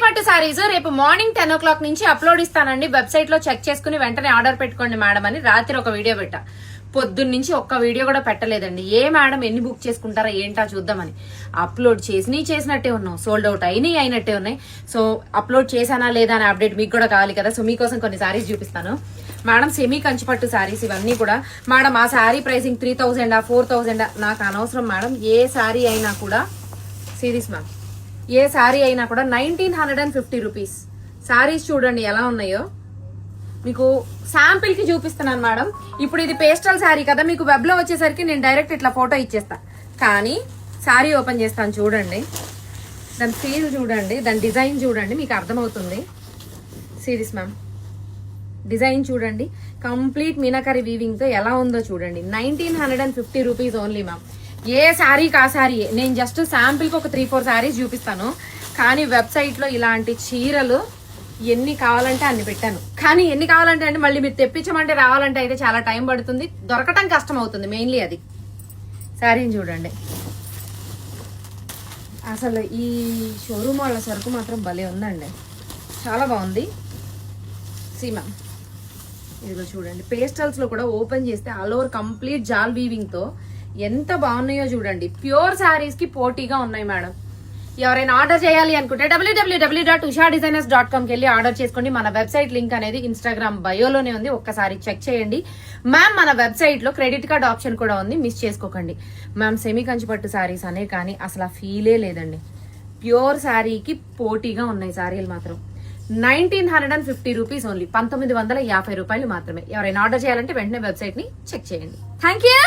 కంచిపట్టు సారీస్ రేపు morning 10 o'clock నుంచి upload ఇస్తానండి. వెబ్సైట్ లో చెక్ చేసుకుని వెంటనే ఆర్డర్ పెట్టుకోండి మేడం అని రాత్రి ఒక వీడియో పెట్టా. పొద్దున్న నుంచి ఒక్క వీడియో కూడా పెట్టలేదండి. ఏ మేడం ఎన్ని బుక్ చేసుకుంటారా ఏంటా చూద్దామని అప్లోడ్ చేసినట్టే ఉన్నాం. సోల్డ్ అవుట్ అయినట్టే ఉన్నాయి. సో అప్లోడ్ చేశానా లేదా అనే అప్డేట్ మీకు కూడా కావాలి కదా. సో మీకోసం కొన్ని సారీస్ చూపిస్తాను మేడం. సెమీ కంచిపట్టు సారీస్ ఇవన్నీ కూడా మేడం. ఆ సారీ ప్రైసింగ్ 3000 4000 నాకు అనవసరం మేడం. ఏ సారీ అయినా కూడా సిరీస్ మ్యామ్, ఏ సారీ అయినా కూడా 1950 రూపీస్. సారీస్ చూడండి ఎలా ఉన్నాయో. మీకు శాంపిల్ కి చూపిస్తున్నాను మేడం. ఇప్పుడు ఇది పేస్టల్ శారీ కదా, మీకు వెబ్ లో వచ్చేసరికి నేను డైరెక్ట్ ఇట్లా ఫోటో ఇచ్చేస్తా. కానీ శారీ ఓపెన్ చేస్తాను చూడండి. దాని ఫీల్ చూడండి, దాని డిజైన్ చూడండి, మీకు అర్థమవుతుంది. సిరీస్ మ్యామ్ డిజైన్ చూడండి, కంప్లీట్ మీనాకరీ వీవింగ్ తో ఎలా ఉందో చూడండి. 1950 రూపీస్ ఓన్లీ మ్యామ్. ఏ శారీకి ఆ శారీ. నేను జస్ట్ శాంపిల్ కి ఒక 3-4 శారీస్ చూపిస్తాను. కానీ వెబ్సైట్ లో ఇలాంటి చీరలు ఎన్ని కావాలంటే అన్ని పెట్టాను. కానీ ఎన్ని కావాలంటే అంటే మళ్ళీ మీరు తెప్పించమంటే రావాలంటే అయితే చాలా టైం పడుతుంది, దొరకటం కష్టం అవుతుంది. మెయిన్లీ అది. శారీని చూడండి. అసలు ఈ షోరూమ్ వాళ్ళ సరుకు మాత్రం భలే ఉందండి, చాలా బాగుంది. సీమా ఇదిగో చూడండి. పేస్టల్స్ లో కూడా ఓపెన్ చేస్తే ఆల్ ఓవర్ కంప్లీట్ జాల్ వీవింగ్ తో ఎంత బాగున్నాయో చూడండి. ప్యూర్ శారీస్ కి పోటీగా ఉన్నాయి మేడం. ఎవరైనా ఆర్డర్ చేయాలి అనుకుంటే www.ushadesigners.com కి వెళ్ళి ఆర్డర్ చేసుకోండి. మన వెబ్సైట్ లింక్ అనేది ఇన్స్టాగ్రామ్ బయోలోనే ఉంది, ఒక్కసారి చెక్ చేయండి. మ్యామ్ మన వెబ్సైట్ లో క్రెడిట్ కార్డ్ ఆప్షన్ కూడా ఉంది, మిస్ చేసుకోకండి. మ్యామ్ సెమీ కంచిపట్టు శారీస్ అనే కానీ అసలు ఆ ఫీలే లేదండి. ప్యూర్ శారీకి పోటీగా ఉన్నాయి శారీలు మాత్రం. 1950 రూపీస్ ఓన్లీ, 1950 రూపాయలు మాత్రమే. ఎవరైనా ఆర్డర్ చేయాలంటే వెంటనే వెబ్సైట్ ని చెక్ చేయండి. Thank you.